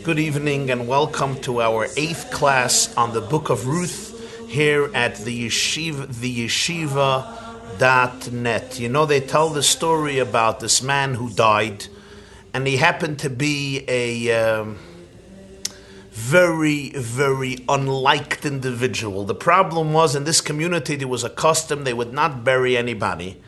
Good evening and welcome to our 8th class on the book of Ruth here at the yeshiva.net. You know, they tell the story about this man who died, and he happened to be a very, very unliked individual. The problem was, in this community there was a custom they would not bury anybody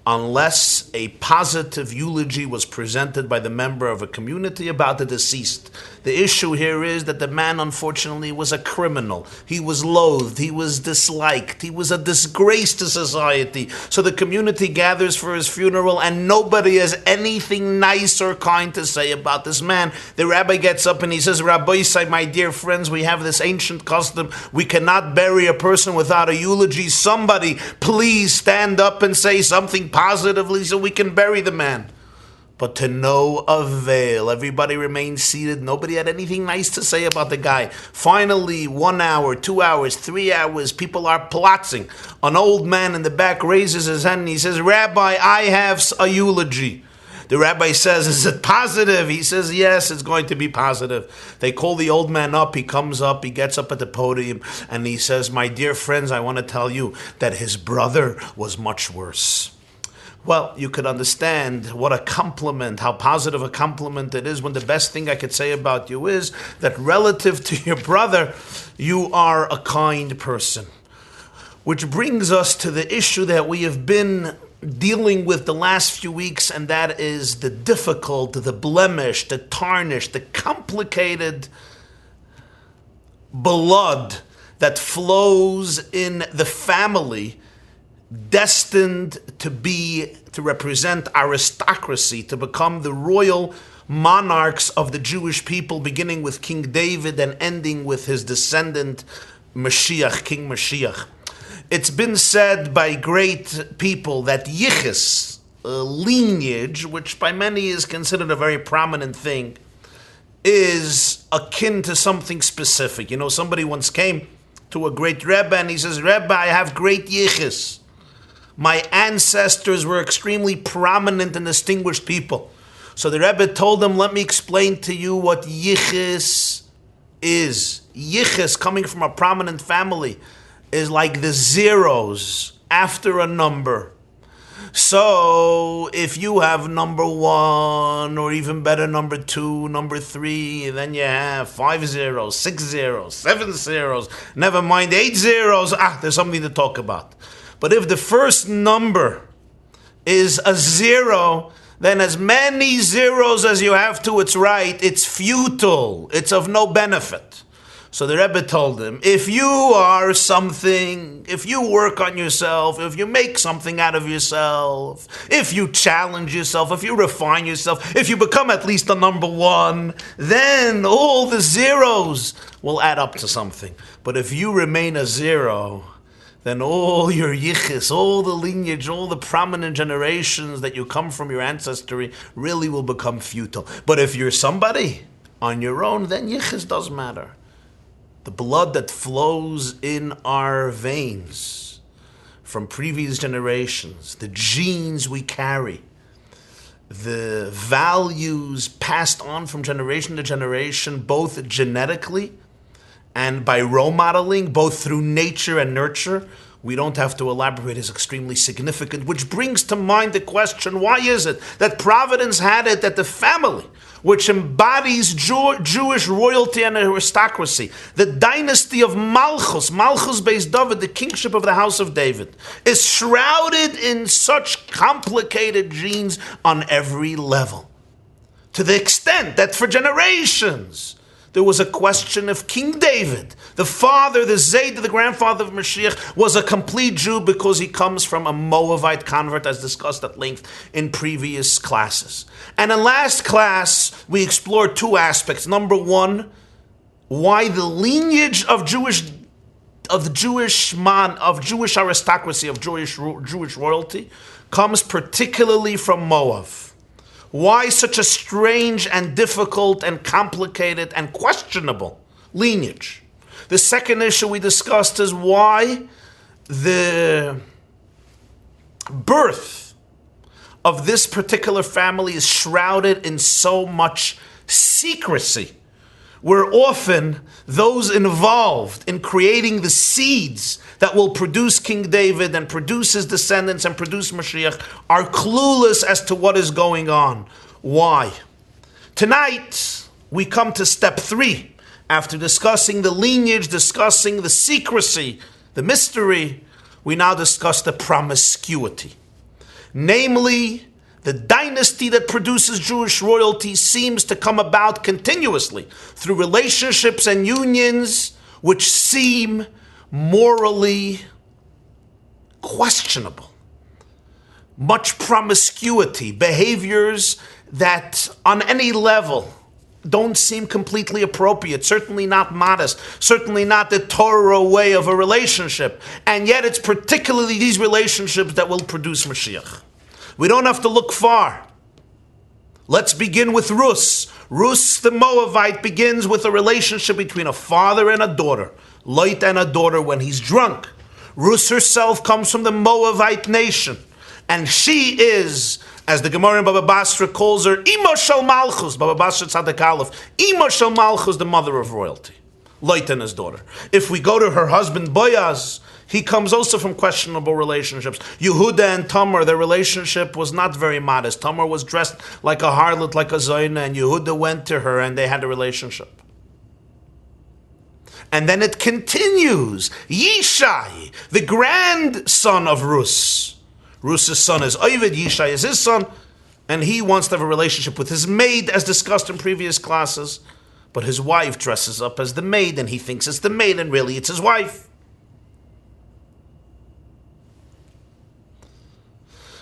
unless a positive eulogy was presented by the member of a community about the deceased. The issue here is that the man, unfortunately, was a criminal. He was loathed. He was disliked. He was a disgrace to society. So the community gathers for his funeral, and nobody has anything nice or kind to say about this man. The rabbi gets up and he says, Rabbi, my dear friends, we have this ancient custom. We cannot bury a person without a eulogy. Somebody, please stand up and say something positively so we can bury the man. But to no avail. Everybody remained seated. Nobody had anything nice to say about the guy. Finally, 1 hour, 2 hours, 3 hours, people are plotting. An old man in the back raises his hand and he says, Rabbi, I have a eulogy. The rabbi says, is it positive? He says, yes, it's going to be positive. They call the old man up. He comes up. He gets up at the podium and he says, my dear friends, I want to tell you that his brother was much worse. Well, you could understand what a compliment, how positive a compliment it is when the best thing I could say about you is that relative to your brother, you are a kind person. Which brings us to the issue that we have been dealing with the last few weeks, and that is the difficult, the blemished, the tarnished, the complicated blood that flows in the family destined to represent aristocracy, to become the royal monarchs of the Jewish people, beginning with King David and ending with his descendant Mashiach, King Mashiach. It's been said by great people that yichus, lineage, which by many is considered a very prominent thing, is akin to something specific. You know, somebody once came to a great Rebbe and he says, Rebbe, I have great yichus. My ancestors were extremely prominent and distinguished people. So the Rebbe told him, let me explain to you what yichus is. Yichus, coming from a prominent family, is like the zeros after a number. So if you have number 1, or even better number 2, number 3, then you have 5 zeros, 6 zeros, 7 zeros, never mind 8 zeros. There's something to talk about. But if the first number is a 0, then as many zeros as you have to its right, it's futile. It's of no benefit. So the Rebbe told him, if you are something, if you work on yourself, if you make something out of yourself, if you challenge yourself, if you refine yourself, if you become at least a number 1, then all the zeros will add up to something. But if you remain a 0, then all your yichus, all the lineage, all the prominent generations that you come from your ancestry really will become futile. But if you're somebody on your own, then yichus does matter. The blood that flows in our veins from previous generations, the genes we carry, the values passed on from generation to generation, both genetically and by role modeling, both through nature and nurture, we don't have to elaborate, is extremely significant, which brings to mind the question, why is it that Providence had it that the family, which embodies Jewish royalty and aristocracy, the dynasty of Malchus based David, the kingship of the house of David, is shrouded in such complicated genes on every level, to the extent that for generations there was a question if King David, the father, the Zayd, the grandfather of Mashiach, was a complete Jew because he comes from a Moabite convert, as discussed at length in previous classes. And in last class, we explored two aspects. Number one, why the lineage of Jewish aristocracy, of Jewish royalty, comes particularly from Moab. Why such a strange and difficult and complicated and questionable lineage? The second issue we discussed is why the birth of this particular family is shrouded in so much secrecy, where often those involved in creating the seeds that will produce King David and produce his descendants and produce Mashiach are clueless as to what is going on. Why? Tonight, we come to step 3. After discussing the lineage, discussing the secrecy, the mystery, we now discuss the promiscuity. Namely, the dynasty that produces Jewish royalty seems to come about continuously through relationships and unions which seem morally questionable. Much promiscuity, behaviors that on any level don't seem completely appropriate, certainly not modest, certainly not the Torah way of a relationship. And yet it's particularly these relationships that will produce Mashiach. We don't have to look far. Let's begin with Ruth. Ruth the Moabite begins with a relationship between a father and a daughter, Lot and a daughter when he's drunk. Ruth herself comes from the Moabite nation, and she is, as the Gemara in Baba Basra calls her, Ima Shel Malchus, Baba Basra Tzaddik Aleph, Ima Shel Malchus, the mother of royalty, Lot and his daughter. If we go to her husband Boaz, he comes also from questionable relationships. Yehuda and Tamar, their relationship was not very modest. Tamar was dressed like a harlot, like a Zayna, and Yehuda went to her and they had a relationship. And then it continues. Yishai, the grandson of Ruth. Ruth's son is Ovid, Yishai is his son, and he wants to have a relationship with his maid, as discussed in previous classes. But his wife dresses up as the maid, and he thinks it's the maid, and really it's his wife.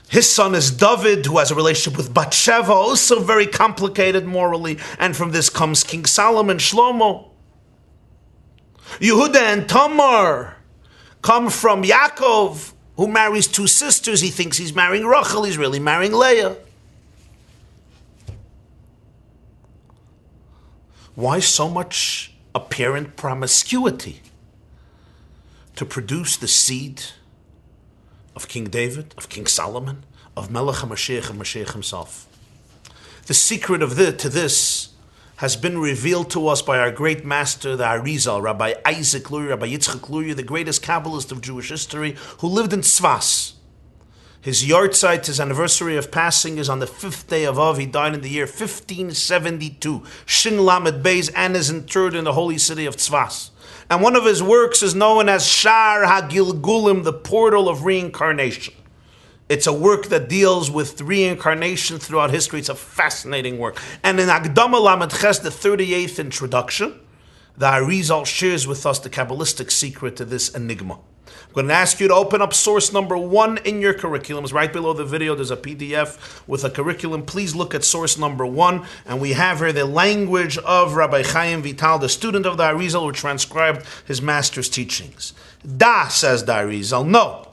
His son is David, who has a relationship with Bathsheba, also very complicated morally, and from this comes King Solomon, Shlomo. Yehuda and Tamar come from Yaakov, who marries two sisters. He thinks he's marrying Rachel, he's really marrying Leah. Why so much apparent promiscuity? To produce the seed of King David, of King Solomon, of Melech HaMashiach and Mashiach himself. The secret of this has been revealed to us by our great master, the Arizal, Rabbi Isaac Luria, Rabbi Yitzchak Luria, the greatest Kabbalist of Jewish history, who lived in Tzfas. His yahrzeit, his anniversary of passing, is on the 5th day of Av. He died in the year 1572, Shin Lamed Beis, and is interred in the holy city of Tzfas. And one of his works is known as Shar HaGilgulim, the portal of reincarnation. It's a work that deals with reincarnation throughout history. It's a fascinating work. And in Agdama Lamed Ches, the 38th introduction, the Arizal shares with us the Kabbalistic secret to this enigma. I'm going to ask you to open up source number 1 in your curriculums. Right below the video, there's a PDF with a curriculum. Please look at source number 1. And we have here the language of Rabbi Chaim Vital, the student of the Arizal, who transcribed his master's teachings. Da, says the Arizal, no.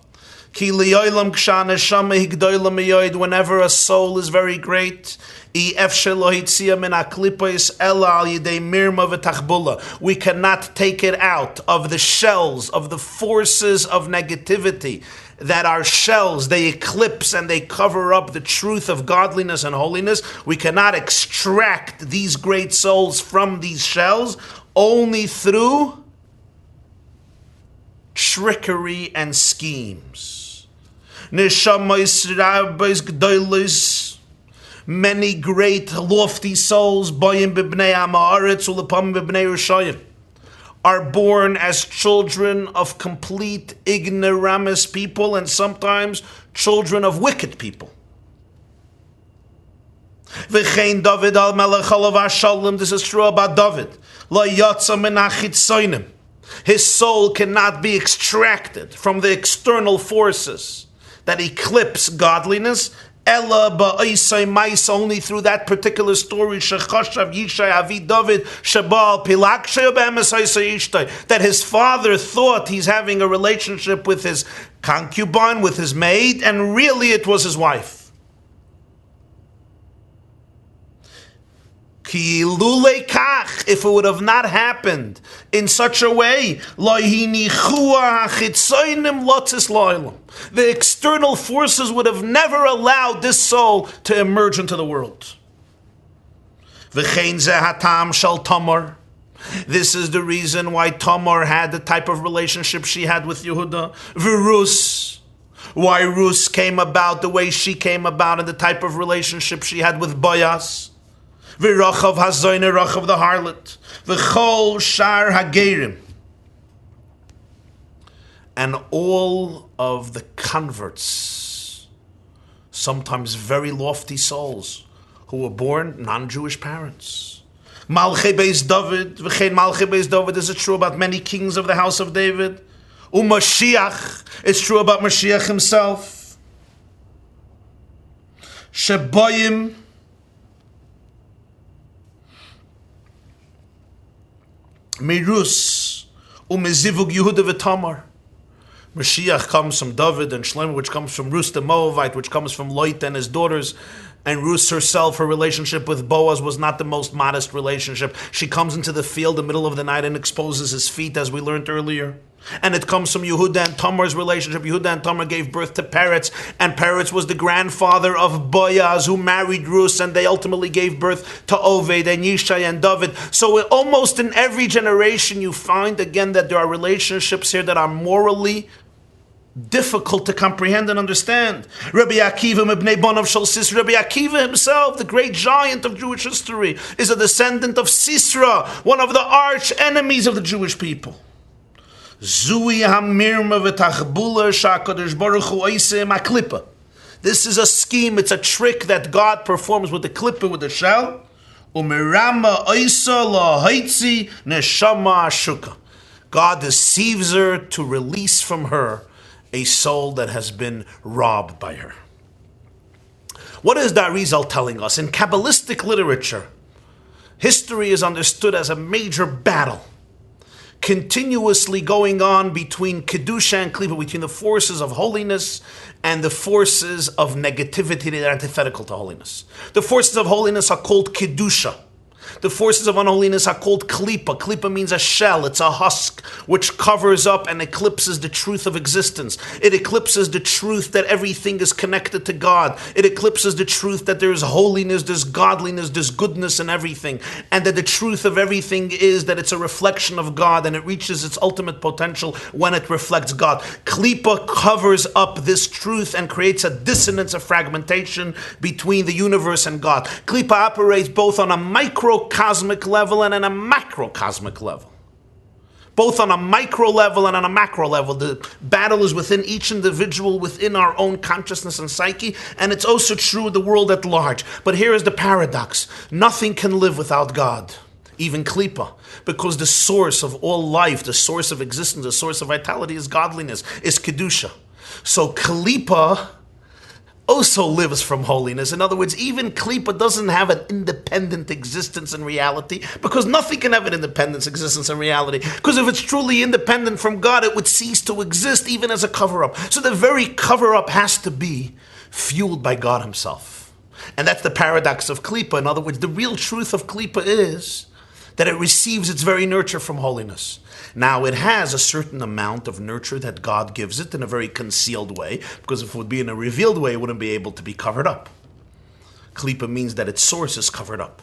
Ki li'olam ksha neshama higdoila miyoid, whenever a soul is very great, we cannot take it out of the shells, of the forces of negativity, that are shells, they eclipse and they cover up the truth of godliness and holiness. We cannot extract these great souls from these shells only through trickery and schemes. Many great lofty souls are born as children of complete ignoramus people and sometimes children of wicked people. This is true about David. His soul cannot be extracted from the external forces that eclipse godliness, only through that particular story that his father thought he's having a relationship with his concubine, with his maid, and really it was his wife. If it would have not happened in such a way, the external forces would have never allowed this soul to emerge into the world. This is the reason why Tamar had the type of relationship she had with Yehuda. Why Ruth came about the way she came about, and the type of relationship she had with Boaz. V'rachav hazoyne, rachav the harlot, v'chol shar hagerim, and all of the converts, sometimes very lofty souls, who were born non-Jewish parents. Malchei Beis David, v'chein Malchei Beis David, is it true about many kings of the house of David? Umashiach, it's true about Mashiach himself. Sheboyim, Mirus umezivug Yehuda v'Tamar. Mashiach comes from David and Shlomo, which comes from Ruth the Moabite, which comes from Lot and his daughters. And Ruth herself, her relationship with Boaz was not the most modest relationship. She comes into the field in the middle of the night and exposes his feet, as we learned earlier. And it comes from Yehuda and Tamar's relationship. Yehuda and Tamar gave birth to Peretz, and Peretz was the grandfather of Boaz, who married Ruth, and they ultimately gave birth to Oved and Yishai and David. So almost in every generation you find again that there are relationships here that are morally difficult to comprehend and understand. Rabbi Akiva himself, the great giant of Jewish history, is a descendant of Sisra, one of the arch enemies of the Jewish people. This is a scheme, it's a trick that God performs with the klippa, with the shell. God deceives her to release from her a soul that has been robbed by her. What is the Arizal telling us? In Kabbalistic literature, history is understood as a major battle continuously going on between Kedusha and Khalipa, between the forces of holiness and the forces of negativity that are antithetical to holiness. The forces of holiness are called Kedusha. The forces of unholiness are called Khalipa. Khalipa means a shell, it's a husk, which covers up and eclipses the truth of existence. It eclipses the truth that everything is connected to God. It eclipses the truth that there's holiness, there's godliness, there's goodness in everything. And that the truth of everything is that it's a reflection of God, and it reaches its ultimate potential when it reflects God. Khalipa covers up this truth and creates a dissonance, a fragmentation between the universe and God. Khalipa operates both on a microcosmic level and on a macrocosmic level. Both on a micro level and on a macro level. The battle is within each individual, within our own consciousness and psyche, and it's also true of the world at large. But here is the paradox. Nothing can live without God, even Khalipa, because the source of all life, the source of existence, the source of vitality is godliness, is Kedusha. So Khalipa also lives from holiness. In other words, even Khalipa doesn't have an independent existence in reality, because nothing can have an independent existence in reality. Because if it's truly independent from God, it would cease to exist even as a cover-up. So the very cover-up has to be fueled by God himself. And that's the paradox of Khalipa. In other words, the real truth of Khalipa is that it receives its very nurture from holiness. Now, it has a certain amount of nurture that God gives it in a very concealed way, because if it would be in a revealed way, it wouldn't be able to be covered up. Khalipa means that its source is covered up.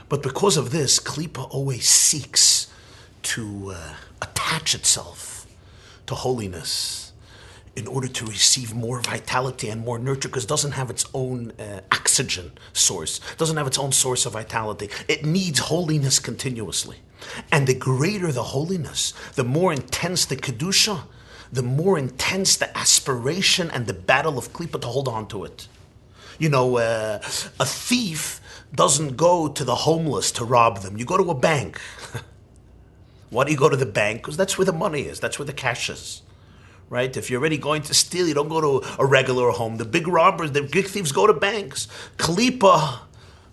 But because of this, Khalipa always seeks to attach itself to holiness in order to receive more vitality and more nurture, because it doesn't have its own oxygen source, doesn't have its own source of vitality. It needs holiness continuously. And the greater the holiness, the more intense the Kedusha, the more intense the aspiration and the battle of Khalipa to hold on to it. You know, a thief doesn't go to the homeless to rob them. You go to a bank. Why do you go to the bank? Because that's where the money is. That's where the cash is. Right? If you're already going to steal, you don't go to a regular home. The big robbers, the big thieves go to banks. Khalipa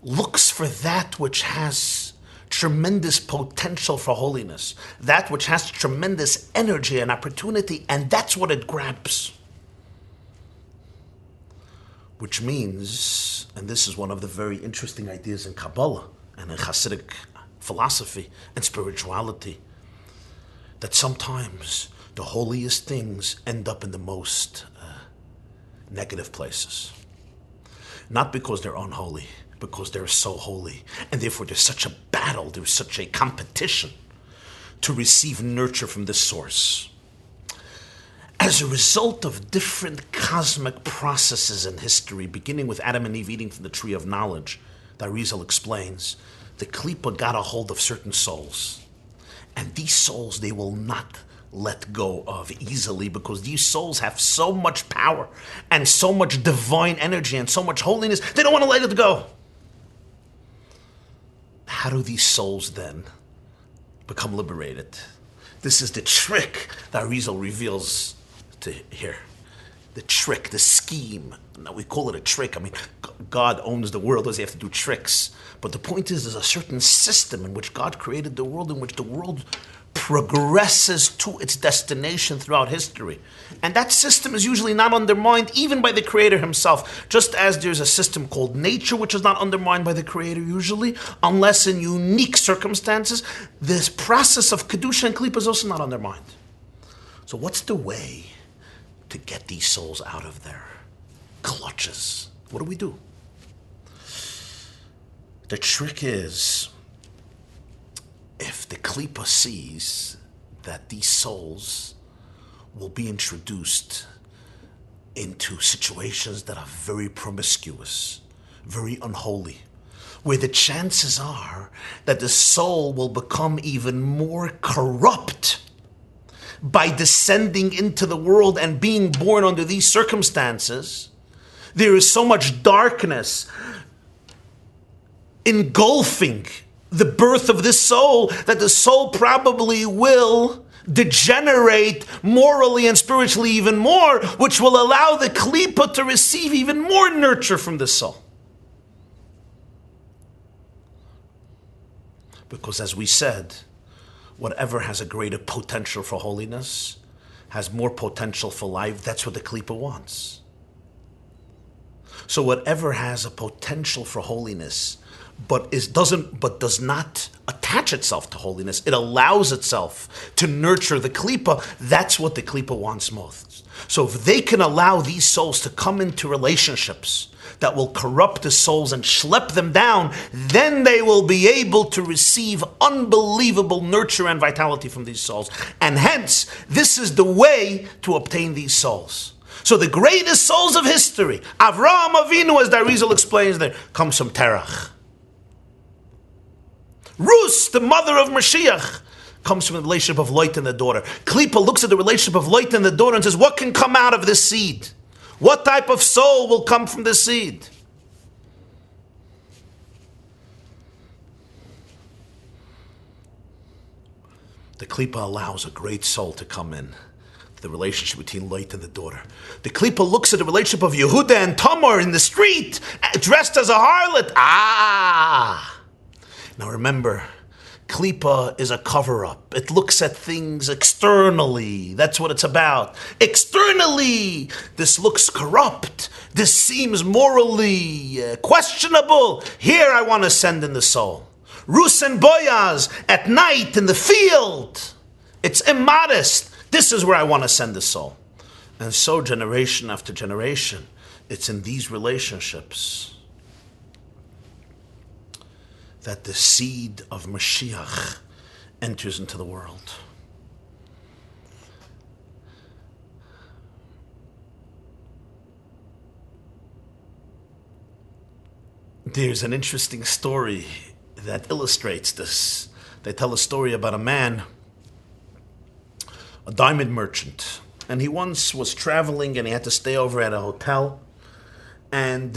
looks for that which has tremendous potential for holiness, that which has tremendous energy and opportunity, and that's what it grabs. Which means, and this is one of the very interesting ideas in Kabbalah and in Hasidic philosophy and spirituality, that sometimes the holiest things end up in the most negative places. Not because they're unholy, because they're so holy. And therefore there's such a battle, there's such a competition to receive nurture from this source. As a result of different cosmic processes in history, beginning with Adam and Eve eating from the tree of knowledge, the Arizal explains, the Khalipa got a hold of certain souls. And these souls they will not let go of easily, because these souls have so much power and so much divine energy and so much holiness, they don't want to let it go. How do these souls then become liberated? This is the trick that Arizal reveals to here. The trick, the scheme. Now we call it a trick. I mean, God owns the world, does he have to do tricks? But the point is, there's a certain system in which God created the world, in which the world progresses to its destination throughout history. And that system is usually not undermined even by the Creator himself, just as there's a system called nature, which is not undermined by the Creator usually, unless in unique circumstances. This process of Kedusha and Khalipa is also not undermined. So what's the way to get these souls out of their clutches? What do? The trick is, if the Khalipa sees that these souls will be introduced into situations that are very promiscuous, very unholy, where the chances are that the soul will become even more corrupt by descending into the world and being born under these circumstances, there is so much darkness engulfing the birth of this soul that the soul probably will degenerate morally and spiritually even more, which will allow the Khalipa to receive even more nurture from the soul. Because as we said, whatever has a greater potential for holiness has more potential for life. That's what the Khalipa wants. So whatever has a potential for holiness but does not attach itself to holiness, it allows itself to nurture the Khalipa. That's what the Khalipa wants most. So if they can allow these souls to come into relationships that will corrupt the souls and schlep them down, then they will be able to receive unbelievable nurture and vitality from these souls. And hence, this is the way to obtain these souls. So the greatest souls of history, Avraham Avinu, as the Arizal explains there, comes from Terach. Ruth, the mother of Mashiach, comes from the relationship of Lot and the daughter. Khalipa looks at the relationship of Lot and the daughter and says, what can come out of this seed? What type of soul will come from this seed? The Khalipa allows a great soul to come in the relationship between Lot and the daughter. The Khalipa looks at the relationship of Yehuda and Tamar in the street, dressed as a harlot. Now remember, Khalipa is a cover-up. It looks at things externally. That's what it's about. Externally, this looks corrupt. This seems morally questionable. Here I want to send in the soul. Ruth and Boaz at night in the field. It's immodest. This is where I want to send the soul. And so generation after generation, it's in these relationships that the seed of Mashiach enters into the world. There's an interesting story that illustrates this. They tell a story about a man, a diamond merchant, and he once was traveling and he had to stay over at a hotel. And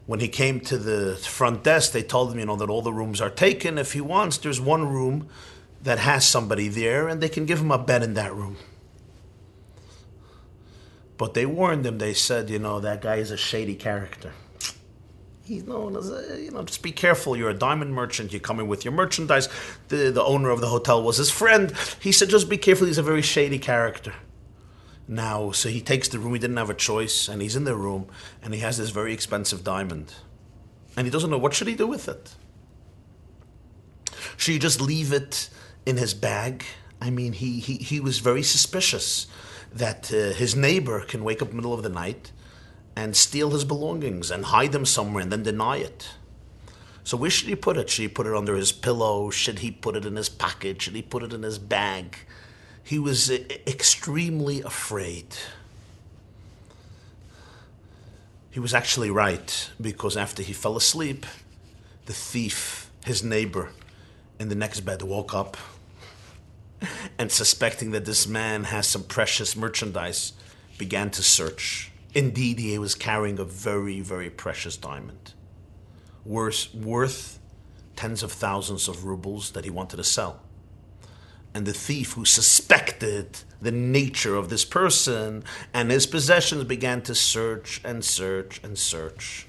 when he came to the front desk, they told him, that all the rooms are taken. If he wants, there's one room that has somebody there, and they can give him a bed in that room. But they warned him. They said, that guy is a shady character. He's known as just be careful. You're a diamond merchant. You come in with your merchandise. The owner of the hotel was his friend. He said, just be careful. He's a very shady character. Now, so he takes the room. He didn't have a choice, and he's in the room, and he has this very expensive diamond, and he doesn't know what should he do with it. Should he just leave it in his bag? I mean, he was very suspicious that his neighbor can wake up in the middle of the night and steal his belongings and hide them somewhere and then deny it. So where should he put it? Should he put it under his pillow? Should he put it in his pocket? Should he put it in his bag? He was extremely afraid. He was actually right, because after he fell asleep, the thief, his neighbor, in the next bed woke up and, suspecting that this man has some precious merchandise, began to search. Indeed, he was carrying a very, very precious diamond, worth tens of thousands of rubles that he wanted to sell. And the thief, who suspected the nature of this person and his possessions, began to search and search and search.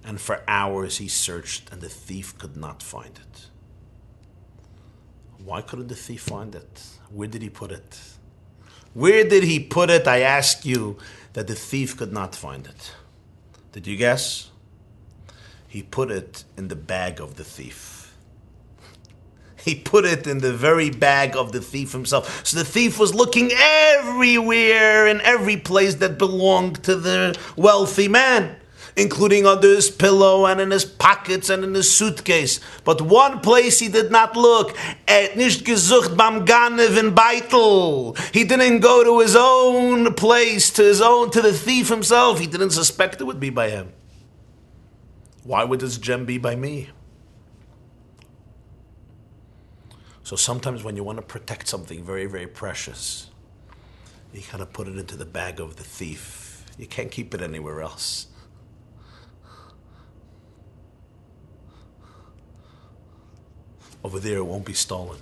And for hours he searched, and the thief could not find it. Why couldn't the thief find it? Where did he put it? Where did he put it? I asked you that the thief could not find it. Did you guess? He put it in the bag of the thief. He put it in the very bag of the thief himself. So the thief was looking everywhere, in every place that belonged to the wealthy man, including under his pillow and in his pockets and in his suitcase. But one place he did not look. Nicht gesucht beim Ganev in Beitel. He didn't go to his own place, to the thief himself. He didn't suspect it would be by him. Why would this gem be by me? So sometimes when you want to protect something very, very precious, you kind of put it into the bag of the thief. You can't keep it anywhere else. Over there it won't be stolen.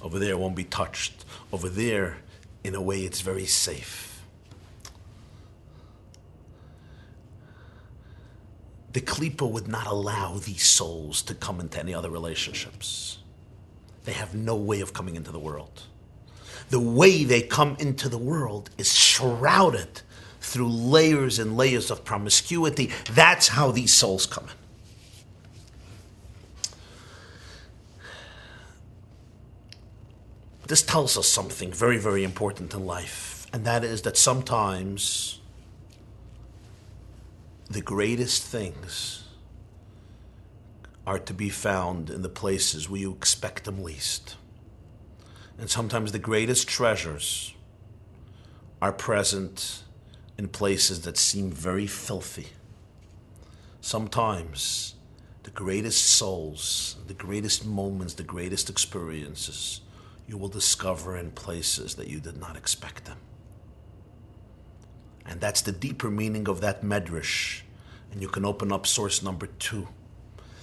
Over there it won't be touched. Over there, in a way, it's very safe. The Khalipa would not allow these souls to come into any other relationships. They have no way of coming into the world. The way they come into the world is shrouded through layers and layers of promiscuity. That's how these souls come in. This tells us something very, very important in life, and that is that sometimes the greatest things are to be found in the places where you expect them least. And sometimes the greatest treasures are present in places that seem very filthy. Sometimes the greatest souls, the greatest moments, the greatest experiences you will discover in places that you did not expect them. And that's the deeper meaning of that medrash. And you can open up source number 2.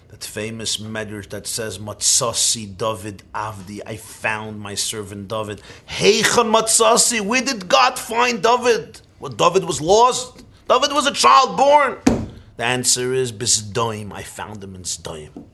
That famous medrash that says, Matsasi David Avdi, I found my servant David. Heichon Matsasi, where did God find David? Well, David was lost. David was a child born. The answer is, Bisdoim, I found him in Zdoim.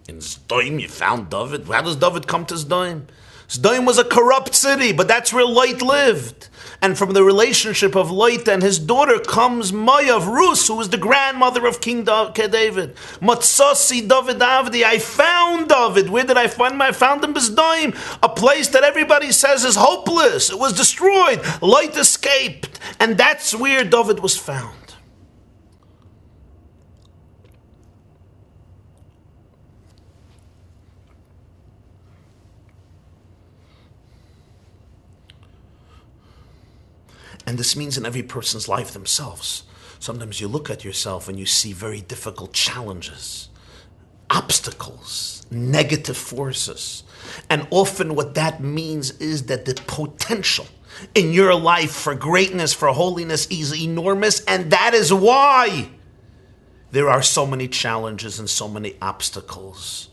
In Zdoim, you found David? How does David come to Zdoim? Zdoim was a corrupt city, but that's where Lot lived. And from the relationship of Lot and his daughter comes Maya of Ruth, who was the grandmother of King David. Matsasi David Avdi, I found David. Where did I find him? I found him Zdoim, a place that everybody says is hopeless. It was destroyed. Lot escaped. And that's where David was found. And this means in every person's life themselves. Sometimes you look at yourself and you see very difficult challenges, obstacles, negative forces. And often what that means is that the potential in your life for greatness, for holiness is enormous. And that is why there are so many challenges and so many obstacles.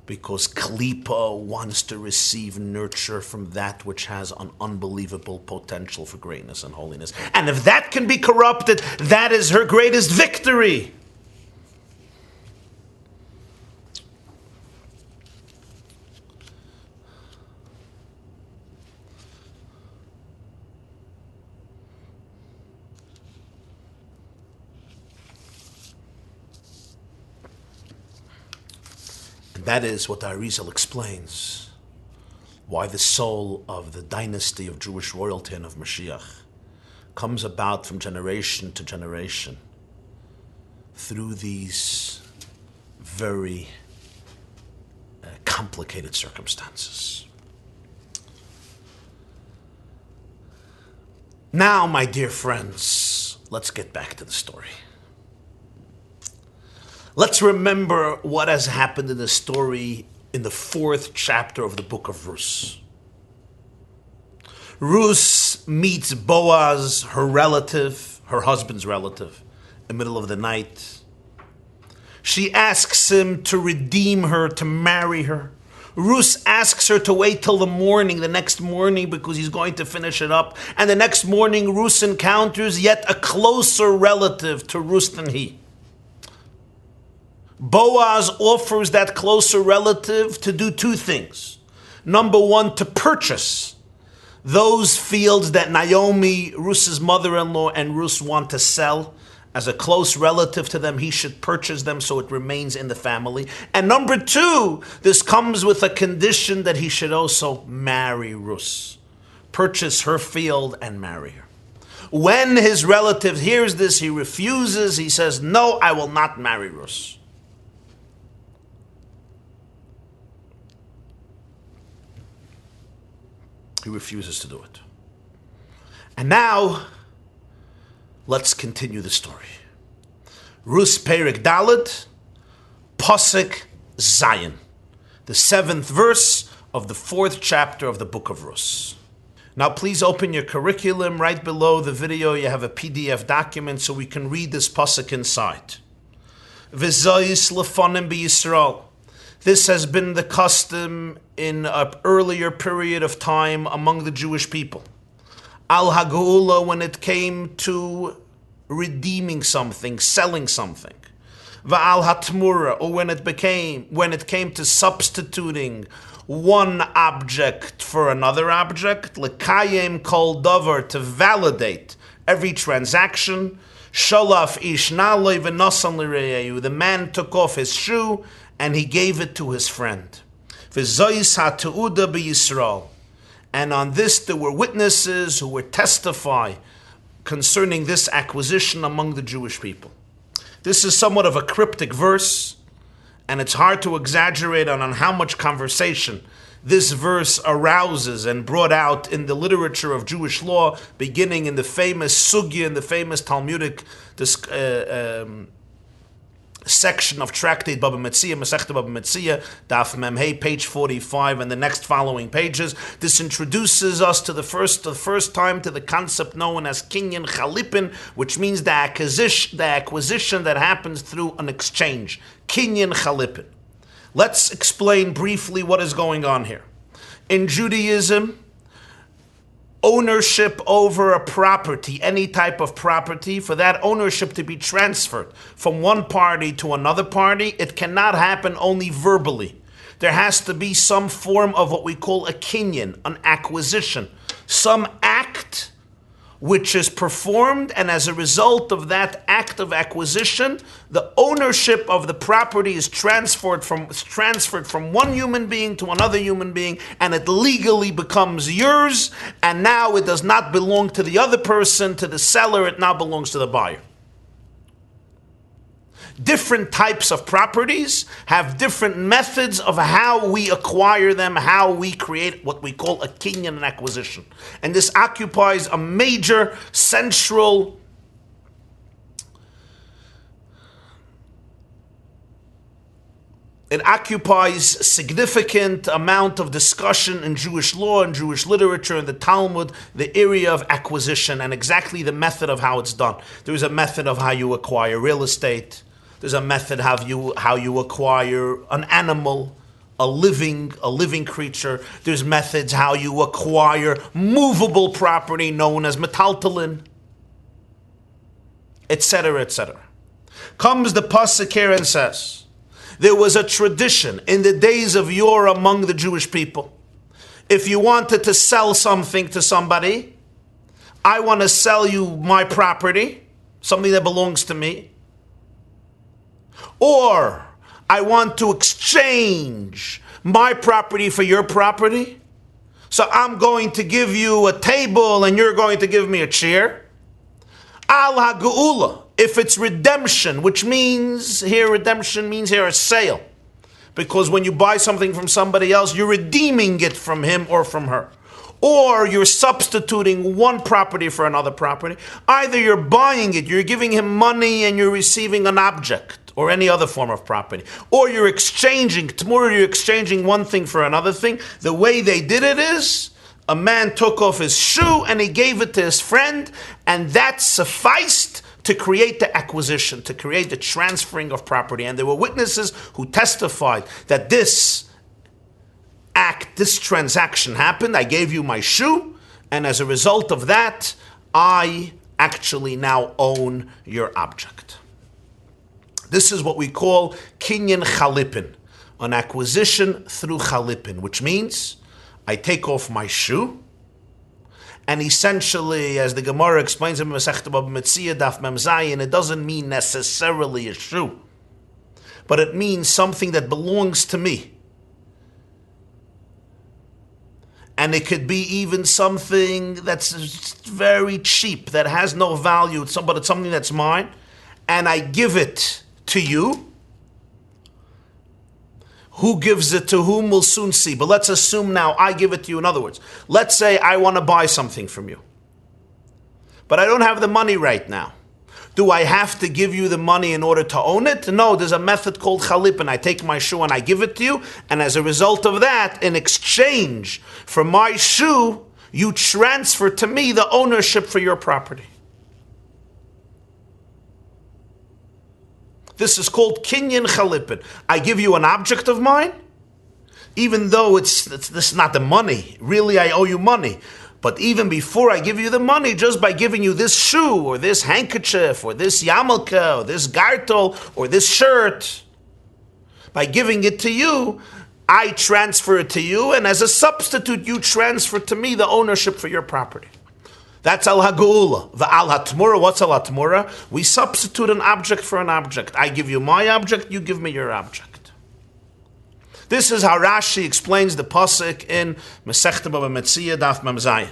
Because Khalipa wants to receive nurture from that which has an unbelievable potential for greatness and holiness. And if that can be corrupted, that is her greatest victory. That is what the Arizal explains, why the soul of the dynasty of Jewish royalty and of Mashiach comes about from generation to generation through these very complicated circumstances. Now, my dear friends, let's get back to the story. Let's remember what has happened in the story in the 4th chapter of the book of Ruth. Ruth meets Boaz, her relative, her husband's relative, in the middle of the night. She asks him to redeem her, to marry her. Ruth asks her to wait till the next morning, because he's going to finish it up. And the next morning, Ruth encounters yet a closer relative to Ruth than he. Boaz offers that closer relative to do 2 things. Number 1, to purchase those fields that Naomi, Ruth's mother-in-law, and Ruth want to sell. As a close relative to them, he should purchase them so it remains in the family. And number 2, this comes with a condition that he should also marry Ruth. Purchase her field and marry her. When his relative hears this, he refuses. He says, no, I will not marry Ruth. He refuses to do it. And now, let's continue the story. Ruth Perek Dalet, Pasuk Zayin, the 7th verse of the 4th chapter of the book of Ruth. Now please open your curriculum. Right below the video you have a PDF document so we can read this pasuk inside. V'zois lefonim b'Yisrael. This has been the custom in an earlier period of time among the Jewish people. Al Hagula, when it came to redeeming something, selling something. Va'al Hatmura, or when it came to substituting one object for another object. Lekayem kol davar, to validate every transaction. Shalaf ish nalei v'nasan l'reyehu. The man took off his shoe and he gave it to his friend. V'zois ha'te'uda b'Yisrael. And on this there were witnesses who would testify concerning this acquisition among the Jewish people. This is somewhat of a cryptic verse, and it's hard to exaggerate on how much conversation this verse arouses and brought out in the literature of Jewish law, beginning in the famous sugya, in the famous Talmudic section of Tractate Baba Metzia, Masechta Baba Metzia, Daf Mem Hey, page 45, and the next following pages. This introduces us to the first time to the concept known as Qingyun Khalipa, which means the acquisition that happens through an exchange. Qingyun Khalipa. Let's explain briefly what is going on here. In Judaism, ownership over a property, any type of property, for that ownership to be transferred from one party to another party, it cannot happen only verbally. There has to be some form of what we call a kinyan, an acquisition, some act which is performed, and as a result of that act of acquisition, the ownership of the property is transferred from one human being to another human being, and it legally becomes yours, and now it does not belong to the other person, to the seller, it now belongs to the buyer. Different types of properties have different methods of how we acquire them, how we create what we call a kinyan, an acquisition. And this occupies a major central significant amount of discussion in Jewish law and Jewish literature and the Talmud, the area of acquisition and exactly the method of how it's done. There is a method of how you acquire real estate. There's a method how you acquire an animal, a living creature. There's methods how you acquire movable property known as metaltalin, etc., etc. Comes the pasuk here and says, there was a tradition in the days of yore among the Jewish people. If you wanted to sell something to somebody, I want to sell you my property, something that belongs to me, or I want to exchange my property for your property. So I'm going to give you a table and you're going to give me a chair. Al ha'geula, if it's redemption, which means here a sale. Because when you buy something from somebody else, you're redeeming it from him or from her. Or you're substituting one property for another property. Either you're buying it, you're giving him money and you're receiving an object or any other form of property. Or you're exchanging one thing for another thing. The way they did it is, a man took off his shoe and he gave it to his friend, and that sufficed to create the acquisition, to create the transferring of property. And there were witnesses who testified that this transaction happened. I gave you my shoe, and as a result of that, I actually now own your object. This is what we call Qingyun Khalipa, an acquisition through Khalipin, which means I take off my shoe, and essentially, as the Gemara explains in Masechta Baba Metzia, Daf Mem Zayin, it doesn't mean necessarily a shoe, but it means something that belongs to me. And it could be even something that's very cheap, that has no value, but it's something that's mine, and I give it to you. Who gives it to whom we'll soon see. But let's assume now I give it to you. In other words, let's say I want to buy something from you, but I don't have the money right now. Do I have to give you the money in order to own it? No, there's a method called Khalip, and I take my shoe and I give it to you, and as a result of that, in exchange for my shoe, you transfer to me the ownership for your property. This is called Qingyun Khalipa. I give you an object of mine, even though this is not the money. Really, I owe you money. But even before I give you the money, just by giving you this shoe, or this handkerchief, or this yarmulke, or this gartel, or this shirt, by giving it to you, I transfer it to you, and as a substitute, you transfer to me the ownership for your property. That's al-hagula. V'al hatmura, what's al-hatmura? We substitute an object for an object. I give you my object, you give me your object. This is how Rashi explains the pasuk in Masechta Baba Metzia, Daf Mem Zayin.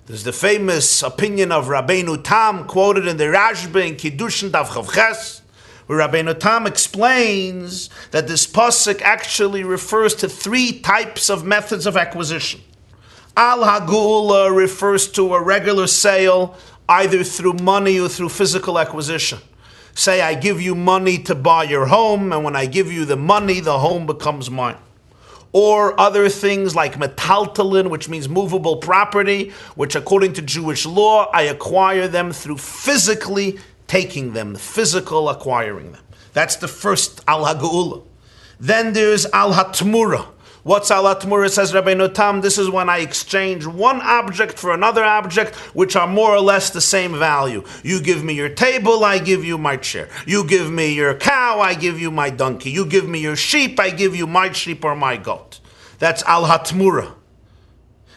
There's the famous opinion of Rabbeinu Tam, quoted in the Rashba in Kiddushin Daf Chavches, where Rabbeinu Tam explains that this pasuk actually refers to three types of methods of acquisition. Al-Hagula refers to a regular sale, either through money or through physical acquisition. Say, I give you money to buy your home, and when I give you the money, the home becomes mine. Or other things like metaltalin, which means movable property, which according to Jewish law, I acquire them through physically taking them, physical acquiring them. That's the first al-ha'geula. Then there's al-hatmura. What's al-hatmura, says Rabbi Tam? This is when I exchange one object for another object, which are more or less the same value. You give me your table, I give you my chair. You give me your cow, I give you my donkey. You give me your sheep, I give you my sheep or my goat. That's al-hatmura.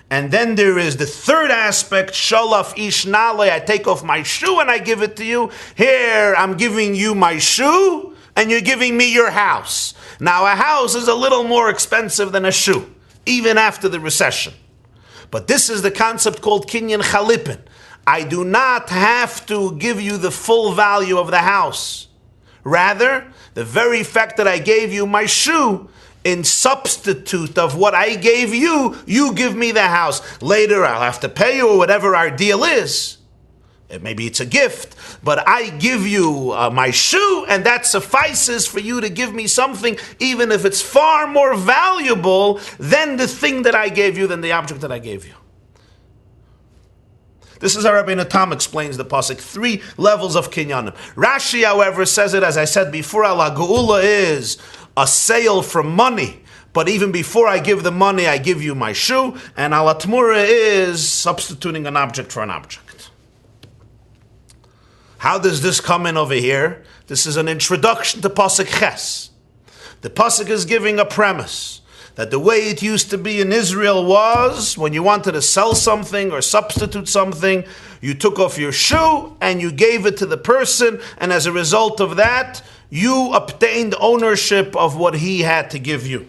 And then there is the third aspect, sholaf ish nale, I take off my shoe and I give it to you. Here, I'm giving you my shoe, and you're giving me your house. Now, a house is a little more expensive than a shoe, even after the recession. But this is the concept called Qingyun Khalipa. I do not have to give you the full value of the house. Rather, the very fact that I gave you my shoe, in substitute of what I gave you, you give me the house. Later, I'll have to pay you or whatever our deal is. Maybe it's a gift, but I give you my shoe, and that suffices for you to give me something, even if it's far more valuable than the thing that I gave you, than the object that I gave you. This is how Rabbi Tam explains the pasuk. 3 levels of kinyanim. Rashi, however, says it, as I said before, al-geula is a sale for money. But even before I give the money, I give you my shoe, and al-hatmura is substituting an object for an object. How does this come in over here? This is an introduction to Pasuk Ches. The Pasuk is giving a premise that the way it used to be in Israel was, when you wanted to sell something or substitute something, you took off your shoe and you gave it to the person, and as a result of that, you obtained ownership of what he had to give you.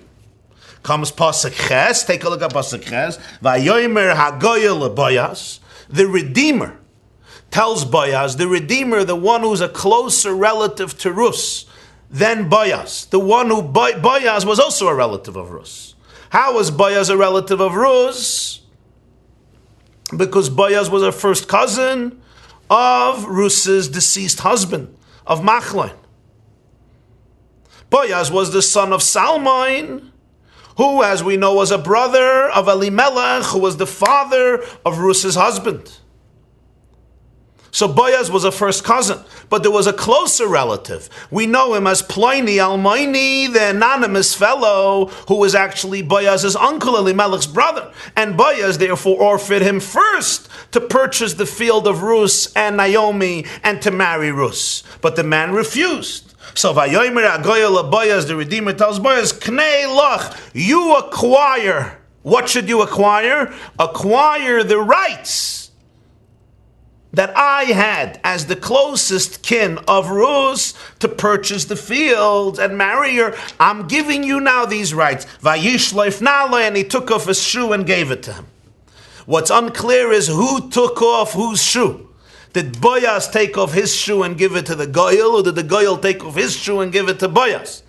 Comes Pasuk Ches, take a look at Pasuk Ches. Vayomer hagoyel leBoaz, the Redeemer, tells Boaz, the Redeemer, the one who's a closer relative to Ruth than Boaz. The one who Boaz was also a relative of Ruth. How was Boaz a relative of Ruth? Because Boaz was a first cousin of Ruth's deceased husband, of Machlon. Boaz was the son of Salmon, who, as we know, was a brother of Elimelech, who was the father of Ruth's husband. So Boaz was a first cousin, but there was a closer relative. We know him as Pliny Almoini, the anonymous fellow, who was actually Boaz's uncle, Elimelech's brother. And Boaz therefore offered him first to purchase the field of Ruth and Naomi and to marry Ruth. But the man refused. So Vayomer Agoyel Boaz, the Redeemer, tells Boaz, Knei Loch, you acquire. What should you acquire? Acquire the rights that I had as the closest kin of Ruth to purchase the field and marry her. I'm giving you now these rights. Vayishloif nale, and he took off his shoe and gave it to him. What's unclear is who took off whose shoe. Did Boaz take off his shoe and give it to the Goyal, or did the Goyal take off his shoe and give it to Boaz?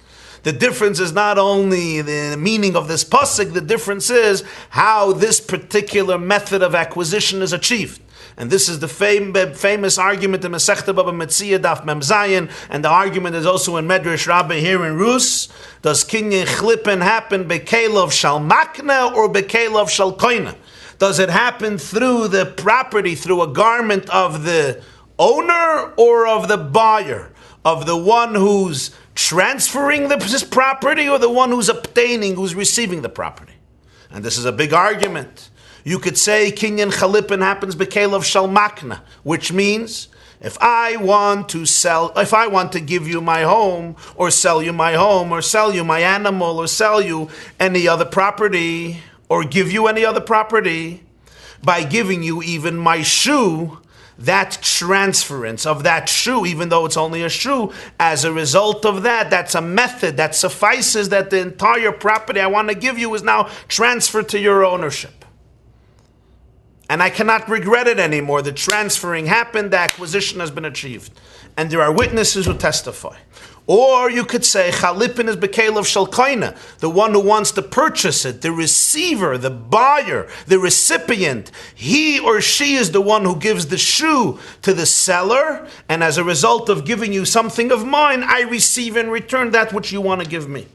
The difference is not only the meaning of this pasuk, the difference is how this particular method of acquisition is achieved. And this is the famous argument in Masechta Baba Metzia Daf Mem Zayin, and the argument is also in Medrash Rabbi here in Ruth. Does Qingyun Khalipa happen bekelov shal makna or bekelov shal koina? Does it happen through the property, through a garment of the owner or of the buyer, of the one who's transferring this property or the one who's obtaining, who's receiving the property? And this is a big argument. You could say Qingyun Khalipa happens bekelov shal makna, which means if I want to give you my home, or sell you my home, or sell you my animal, or sell you any other property, or give you any other property, by giving you even my shoe, that transference of that shoe, even though it's only a shoe, as a result of that, that's a method that suffices that the entire property I want to give you is now transferred to your ownership. And I cannot regret it anymore. The transferring happened, the acquisition has been achieved. And there are witnesses who testify. Or you could say, Chalipin is Bekelev Shalkaina, the one who wants to purchase it, the receiver, the buyer, the recipient. He or she is the one who gives the shoe to the seller, and as a result of giving you something of mine, I receive in return that which you want to give me.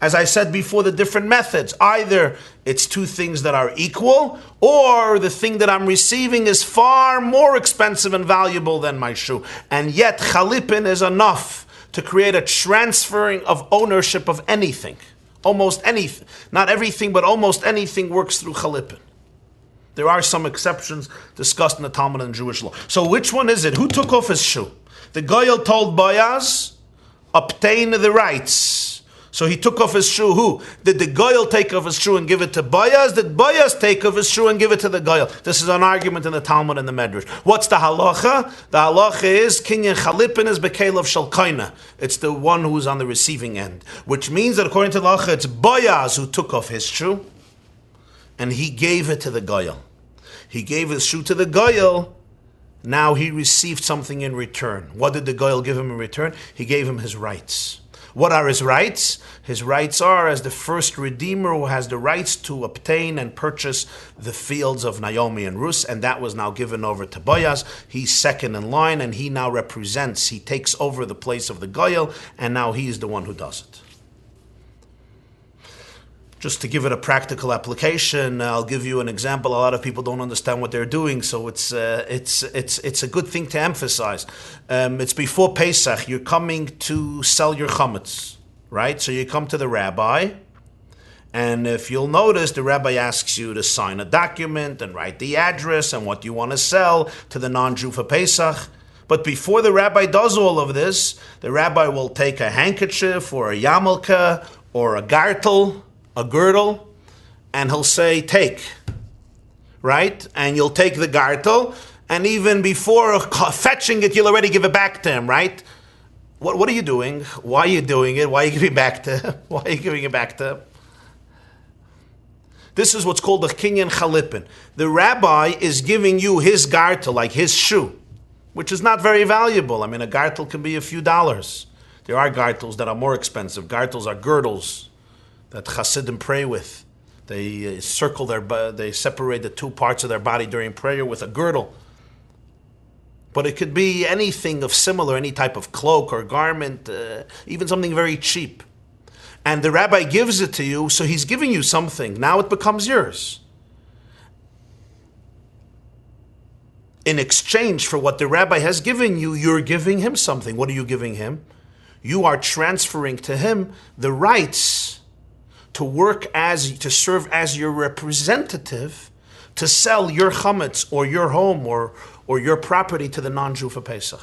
As I said before, the different methods. Either it's two things that are equal, or the thing that I'm receiving is far more expensive and valuable than my shoe. And yet, Chalipin is enough to create a transferring of ownership of anything. Almost anything. Not everything, but almost anything works through Chalipin. There are some exceptions discussed in the Talmud and Jewish law. So which one is it? Who took off his shoe? The Goyal told Boaz, obtain the rights. So he took off his shoe. Who? Did the Goyal take off his shoe and give it to Boaz? Did Boaz take off his shoe and give it to the Goyal? This is an argument in the Talmud and the Medrash. What's the halacha? The halacha is Qingyun Khalipa is Bekelev Shalkaina. It's the one who's on the receiving end. Which means that according to the halacha, it's Boaz who took off his shoe and he gave it to the Goyal. He gave his shoe to the Goyal. Now he received something in return. What did the Goyal give him in return? He gave him his rights. What are his rights? His rights are as the first redeemer who has the rights to obtain and purchase the fields of Naomi and Ruth, and that was now given over to Boaz. He's second in line, and he now represents, he takes over the place of the Goyal, and now he is the one who does it. Just to give it a practical application, I'll give you an example. A lot of people don't understand what they're doing, so it's a good thing to emphasize. It's before Pesach. You're coming to sell your chametz, right? So you come to the rabbi, and if you'll notice, the rabbi asks you to sign a document and write the address and what you want to sell to the non-Jew for Pesach. But before the rabbi does all of this, the rabbi will take a handkerchief or a yarmulke or a gartel, a girdle, and he'll say, take, right? And you'll take the gartel, and even before fetching it, you'll already give it back to him, right? What are you doing? Why are you doing it? Why are you giving it back to him? Why are you giving it back to him? This is what's called the Qingyun Khalipa. The rabbi is giving you his gartel, like his shoe, which is not very valuable. I mean, a gartel can be a few dollars. There are gartels that are more expensive. Gartels are girdles that Hasidim pray with. They they separate the two parts of their body during prayer with a girdle. But it could be anything of similar, any type of cloak or garment, even something very cheap. And the rabbi gives it to you, so he's giving you something. Now it becomes yours. In exchange for what the rabbi has given you, you're giving him something. What are you giving him? You are transferring to him the rights to serve as your representative, to sell your chametz or your home or your property to the non-Jew for Pesach.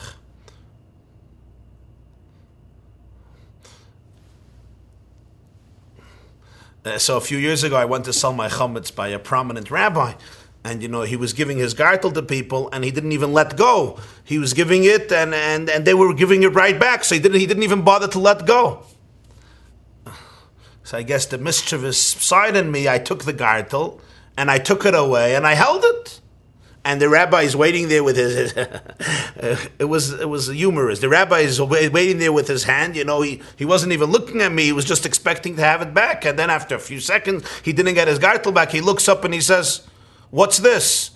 So a few years ago, I went to sell my chametz by a prominent rabbi, and he was giving his gartel to people, and he didn't even let go. He was giving it, and they were giving it right back. So he didn't even bother to let go. So I guess the mischievous side in me, I took the gartel, and I took it away, and I held it. And the rabbi is waiting there with his it was humorous. The rabbi is waiting there with his hand. He wasn't even looking at me. He was just expecting to have it back. And then after a few seconds, he didn't get his gartel back. He looks up and he says, "What's this?"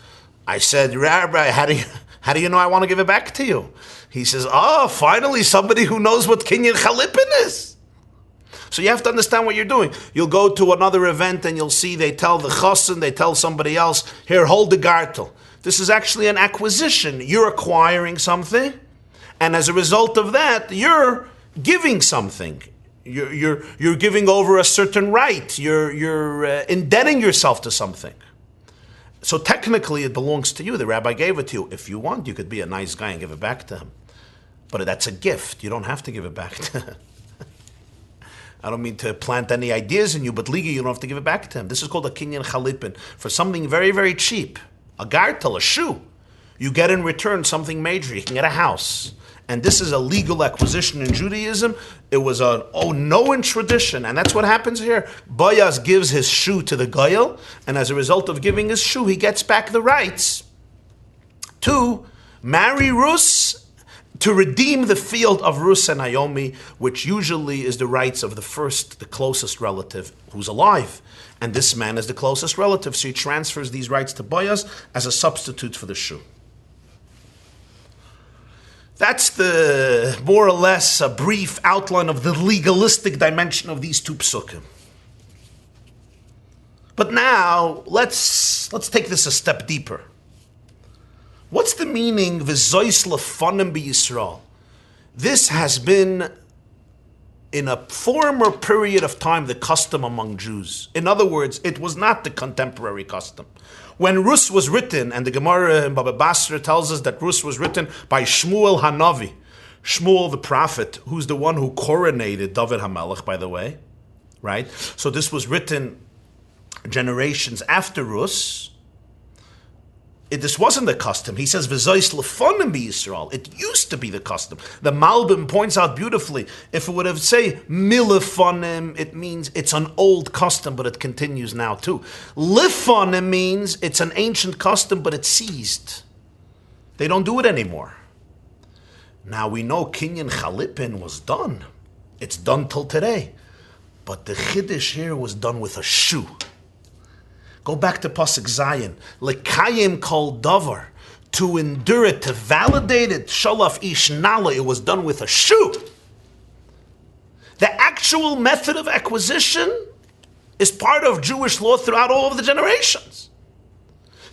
I said, "Rabbi, how do you know I want to give it back to you?" He says, "Oh, finally somebody who knows what Qingyun Khalipa is." So you have to understand what you're doing. You'll go to another event and you'll see they tell the chassan, they tell somebody else, "Here, hold the gartel." This is actually an acquisition. You're acquiring something, and as a result of that, you're giving something. You're giving over a certain right. You're indebting yourself to something. So technically, it belongs to you. The rabbi gave it to you. If you want, you could be a nice guy and give it back to him. But that's a gift. You don't have to give it back to him. I don't mean to plant any ideas in you, but legally you don't have to give it back to him. This is called a Qingyun Khalipa. For something very, very cheap, a gartel, a shoe, you get in return something major. You can get a house. And this is a legal acquisition in Judaism. It was an known tradition, and that's what happens here. Boaz gives his shoe to the Goyal, and as a result of giving his shoe, he gets back the rights to marry Ruth, to redeem the field of Ruth and Naomi, which usually is the rights of the closest relative who's alive. And this man is the closest relative, so he transfers these rights to Boaz as a substitute for the shoe. That's the more or less a brief outline of the legalistic dimension of these two psukim. But now, let's take this a step deeper. What's the meaning, v'zois lefanim b'Yisrael? This has been, in a former period of time, the custom among Jews. In other words, it was not the contemporary custom. When Ruth was written, and the Gemara in Baba Basra tells us that Ruth was written by Shmuel Hanavi, Shmuel the prophet, who's the one who coronated David HaMelech, by the way, right? So this was written generations after Ruth. This wasn't the custom. He says, "V'zois lefanim b'Yisrael." It used to be the custom. The Malbim points out beautifully, if it would have say milefanim, it means it's an old custom, but it continues now too. Lefanim means it's an ancient custom, but it ceased. They don't do it anymore. Now we know Qingyun Khalipa was done. It's done till today. But the Chiddush here was done with a shoe. Go back to Pasuk Zayin. Lekayim kol davar. To endure it, to validate it. Sholaf ish nala. It was done with a shoe. The actual method of acquisition is part of Jewish law throughout all of the generations.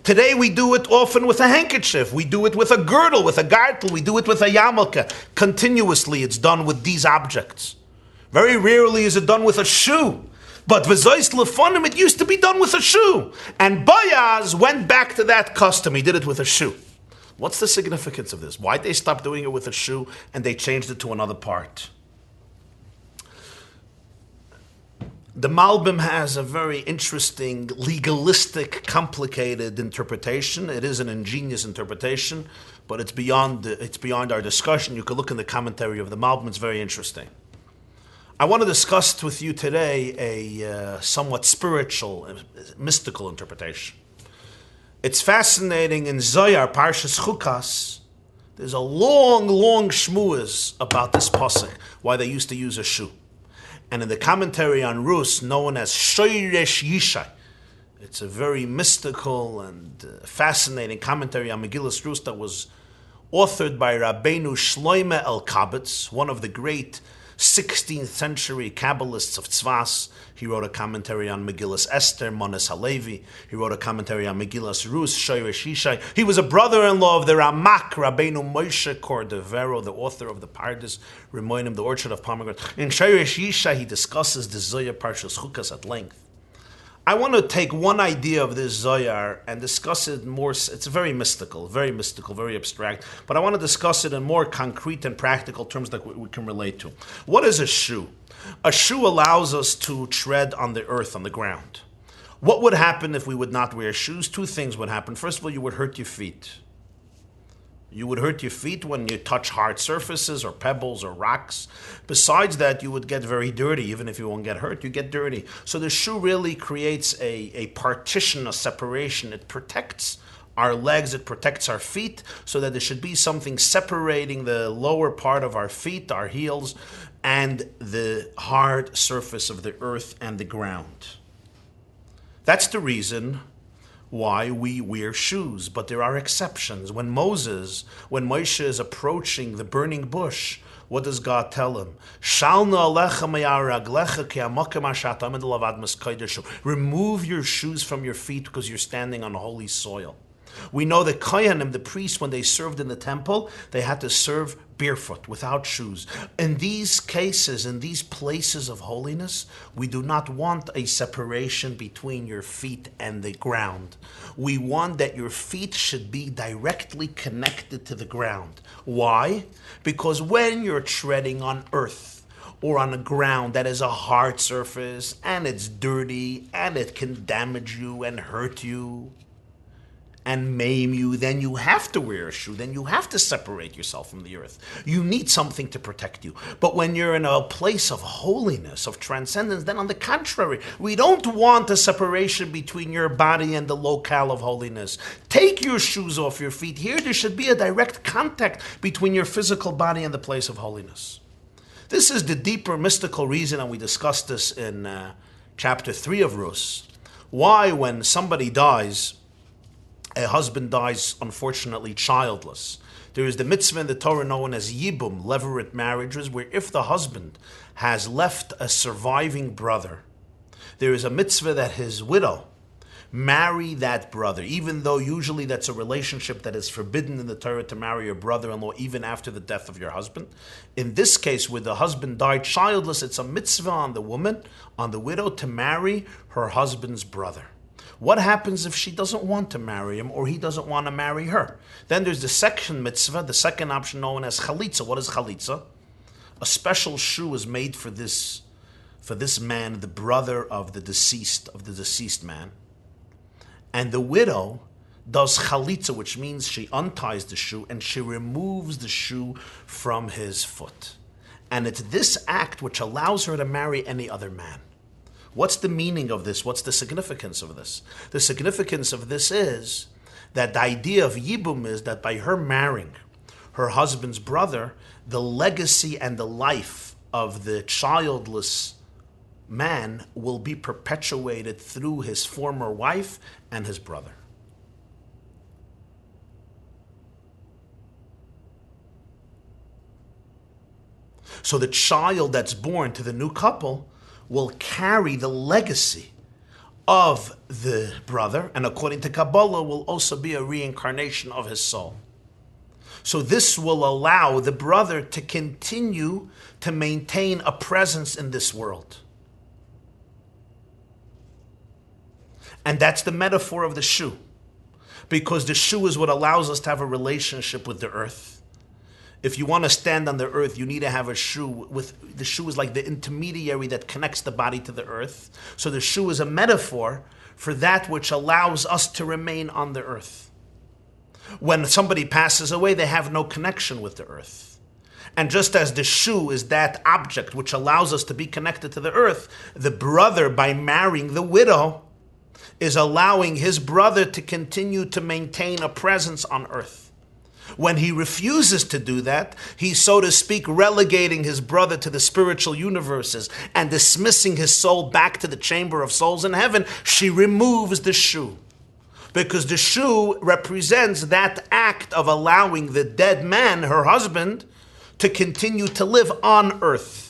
Today we do it often with a handkerchief. We do it with a girdle, with a gartel. We do it with a yarmulke. Continuously it's done with these objects. Very rarely is it done with a shoe. But v'zois lefanim, it used to be done with a shoe. And Boaz went back to that custom. He did it with a shoe. What's the significance of this? Why'd they stop doing it with a shoe and they changed it to another part? The Malbim has a very interesting, legalistic, complicated interpretation. It is an ingenious interpretation, but it's beyond our discussion. You could look in the commentary of the Malbim. It's very interesting. I want to discuss with you today a somewhat spiritual, mystical interpretation. It's fascinating in Zohar, Parshas Chukas. There's a long shmuas about this pasuk, why they used to use a shoe. And in the commentary on Ruth, known as Shoresh Yishai, it's a very mystical and fascinating commentary on Megillas Ruth that was authored by Rabbeinu Shloime El-Kabetz, one of the great 16th century Kabbalists of Tzvas. He wrote a commentary on Megillas Esther, Mones Halevi. He wrote a commentary on Megillas Ruth, Shoresh Yishai. He was a brother-in-law of the Ramak, Rabbeinu Moshe Cordovero, the author of the Pardes Rimonim, the Orchard of Pomegranate. In Shoresh Yishai, he discusses the Zohar Parshas Chukas at length. I want to take one idea of this Zohar and discuss it more. It's very mystical, very abstract. But I want to discuss it in more concrete and practical terms that we can relate to. What is a shoe? A shoe allows us to tread on the earth, on the ground. What would happen if we would not wear shoes? Two things would happen. First of all, you would hurt your feet. You would hurt your feet when you touch hard surfaces or pebbles or rocks. Besides that, you would get very dirty. Even if you won't get hurt, you get dirty. So the shoe really creates a partition, a separation. It protects our legs, it protects our feet, so that there should be something separating the lower part of our feet, our heels, and the hard surface of the earth and the ground. That's the reason why we wear shoes, but there are exceptions. When Moshe is approaching the burning bush, what does God tell him? Remove your shoes from your feet because you're standing on holy soil. We know that Kohanim, the priests, when they served in the temple, they had to serve barefoot, without shoes. In these cases, in these places of holiness, we do not want a separation between your feet and the ground. We want that your feet should be directly connected to the ground. Why? Because when you're treading on earth or on a ground that is a hard surface and it's dirty and it can damage you and hurt you, and maim you, then you have to wear a shoe. Then you have to separate yourself from the earth. You need something to protect you. But when you're in a place of holiness, of transcendence, then on the contrary, we don't want a separation between your body and the locale of holiness. Take your shoes off your feet. Here, there should be a direct contact between your physical body and the place of holiness. This is the deeper mystical reason, and we discussed this in chapter 3 of Ruth, why when somebody dies, a husband dies, unfortunately, childless. There is the mitzvah in the Torah known as Yibum, levirate marriages, where if the husband has left a surviving brother, there is a mitzvah that his widow marry that brother, even though usually that's a relationship that is forbidden in the Torah to marry your brother-in-law even after the death of your husband. In this case, where the husband died childless, it's a mitzvah on the woman, on the widow, to marry her husband's brother. What happens if she doesn't want to marry him or he doesn't want to marry her? Then there's the second mitzvah, the second option known as chalitza. What is chalitza? A special shoe is made for this man, the brother of the deceased man. And the widow does chalitza, which means she unties the shoe and she removes the shoe from his foot. And it's this act which allows her to marry any other man. What's the meaning of this? What's the significance of this? The significance of this is that the idea of Yibum is that by her marrying her husband's brother, the legacy and the life of the childless man will be perpetuated through his former wife and his brother. So the child that's born to the new couple will carry the legacy of the brother, and according to Kabbalah, will also be a reincarnation of his soul. So this will allow the brother to continue to maintain a presence in this world. And that's the metaphor of the shoe, because the shoe is what allows us to have a relationship with the earth. If you want to stand on the earth, you need to have a shoe. The shoe is like the intermediary that connects the body to the earth. So the shoe is a metaphor for that which allows us to remain on the earth. When somebody passes away, they have no connection with the earth. And just as the shoe is that object which allows us to be connected to the earth, the brother, by marrying the widow, is allowing his brother to continue to maintain a presence on earth. When he refuses to do that, he's, so to speak, relegating his brother to the spiritual universes and dismissing his soul back to the chamber of souls in heaven. She removes the shoe, because the shoe represents that act of allowing the dead man, her husband, to continue to live on earth.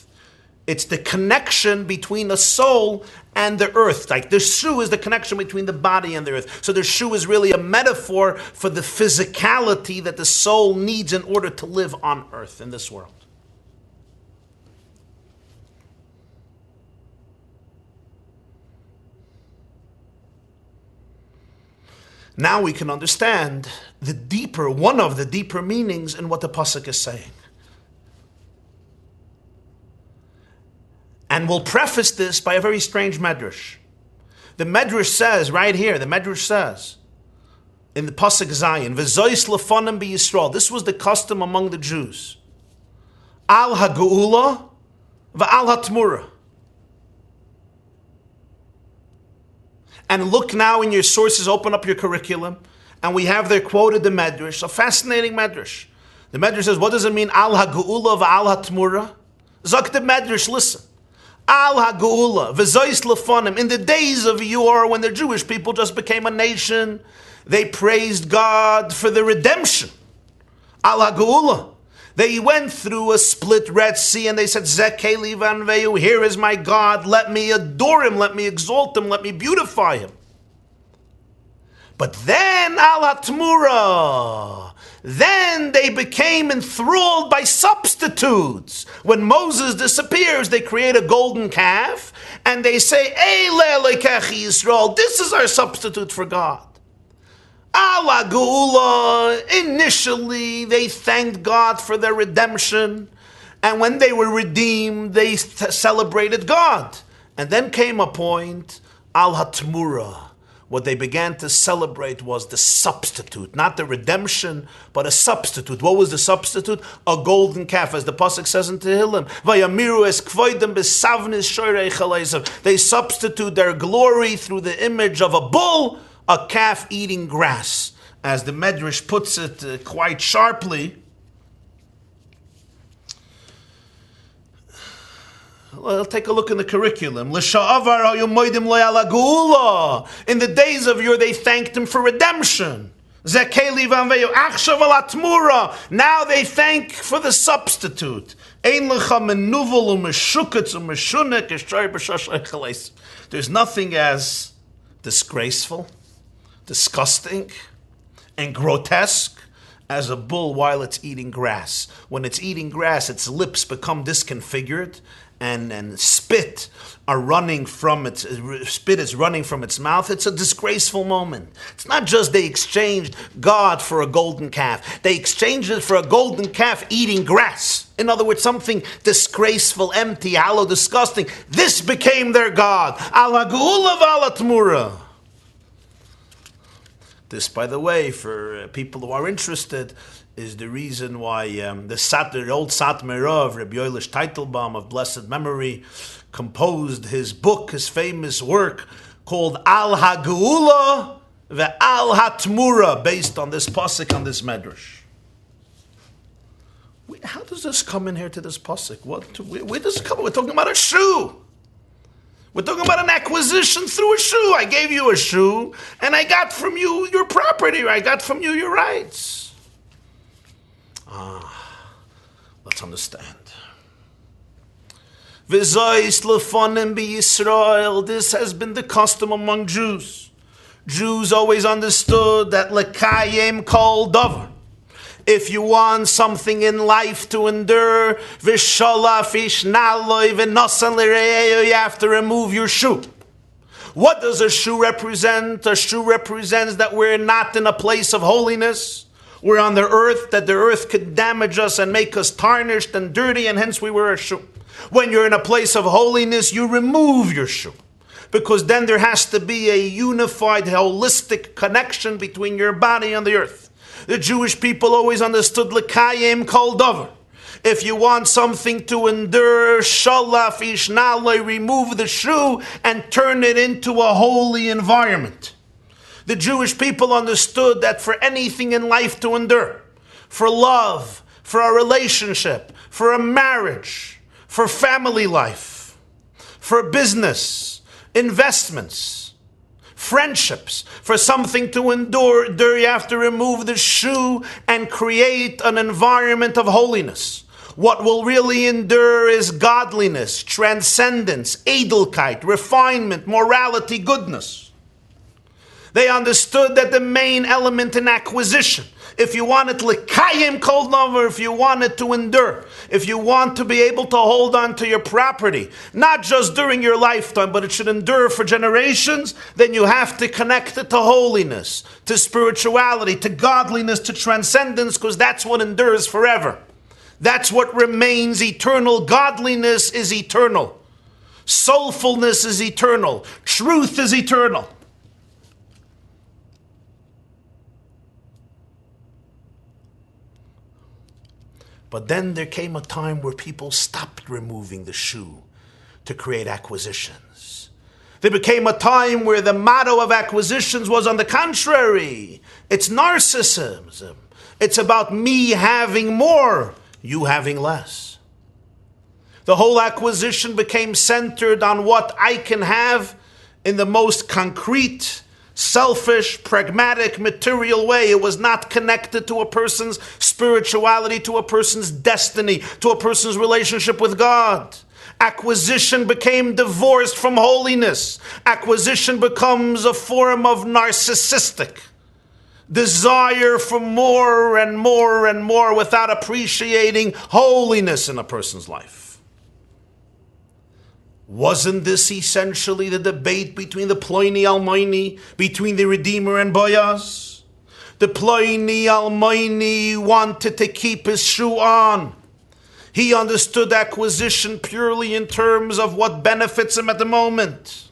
It's the connection between the soul and the earth. Like the shoe is the connection between the body and the earth. So the shoe is really a metaphor for the physicality that the soul needs in order to live on earth in this world. Now we can understand one of the deeper meanings in what the pasuk is saying. And we'll preface this by a very strange medrash. The medrash says, right here, in the pasuk Zayin, V'zois lefonim b'Yisrael. This was the custom among the Jews. Al ha'geula v'al ha'tmura. And look now in your sources, open up your curriculum, and we have there quoted the medrash, a fascinating medrash. The medrash says, what does it mean, Al ha'geula v'al ha'tmura? Zok the medrash, listen. Al ha'geula, v'zois lefonim. In the days of yore, when the Jewish people just became a nation, they praised God for the redemption. Al ha'geula. They went through a split Red Sea and they said, Zekeli vanveyu, here is my God, let me adore him, let me exalt him, let me beautify him. But then al ha'tmura, then they became enthralled by substitutes. When Moses disappears, they create a golden calf and they say, Eile lekechi Yisrael, this is our substitute for God. Ala Geula, initially they thanked God for their redemption, and when they were redeemed, they celebrated God. And then came a point, Al HaTmura, what they began to celebrate was the substitute, not the redemption, but a substitute. What was the substitute? A golden calf, as the pasuk says in Tehillim. They substitute their glory through the image of a bull, a calf eating grass. As the Medrash puts it quite sharply, well, take a look in the curriculum. In the days of yore, they thanked him for redemption. Now they thank for the substitute. There's nothing as disgraceful, disgusting, and grotesque as a bull while it's eating grass. When it's eating grass, its lips become disconfigured, and spit is running from its mouth. It's a disgraceful moment. It's not just they exchanged God for a golden calf. They exchanged it for a golden calf eating grass. In other words, something disgraceful, empty, hollow, disgusting. This became their God. Ala geula v'ala tmura. This, by the way, for people who are interested, is the reason why the old Satmar Rav, Rabbi Yoelish Teitelbaum of blessed memory, composed his book, his famous work, called Al HaGeula ve'Al HaTmura, based on this pasuk, on this medrash. How does this come in here to this pasuk? Where does it come? We're talking about a shoe. We're talking about an acquisition through a shoe. I gave you a shoe, and I got from you your property. I got from you your rights. Let's understand. V'zois lefonim b'Yisrael. This has been the custom among Jews. Jews always understood that lekayem kol davar. If you want something in life to endure, v'sholaf ishnaloi v'nosan l're'eyo, you have to remove your shoe. What does a shoe represent? A shoe represents that we're not in a place of holiness. We're on the earth, that the earth could damage us and make us tarnished and dirty, and hence we wear a shoe. When you're in a place of holiness, you remove your shoe, because then there has to be a unified, holistic connection between your body and the earth. The Jewish people always understood lekayem kol davar. If you want something to endure, shalaf ishnaloi, remove the shoe and turn it into a holy environment. The Jewish people understood that for anything in life to endure, for love, for a relationship, for a marriage, for family life, for business, investments, friendships, for something to endure, you have to remove the shoe and create an environment of holiness. What will really endure is godliness, transcendence, edelkeit, refinement, morality, goodness. They understood that the main element in acquisition, if you want it lekayim kol davar, if you want it to endure, if you want to be able to hold on to your property, not just during your lifetime, but it should endure for generations, then you have to connect it to holiness, to spirituality, to godliness, to transcendence, because that's what endures forever. That's what remains eternal. Godliness is eternal. Soulfulness is eternal. Truth is eternal. But then there came a time where people stopped removing the shoe to create acquisitions. There became a time where the motto of acquisitions was, on the contrary, it's narcissism. It's about me having more, you having less. The whole acquisition became centered on what I can have in the most concrete, selfish, pragmatic, material way. It was not connected to a person's spirituality, to a person's destiny, to a person's relationship with God. Acquisition became divorced from holiness. Acquisition becomes a form of narcissistic desire for more and more and more without appreciating holiness in a person's life. Wasn't this essentially the debate between the Ploini Almoini, between the Redeemer and Boaz? The Ploini Almoini wanted to keep his shoe on. He understood acquisition purely in terms of what benefits him at the moment.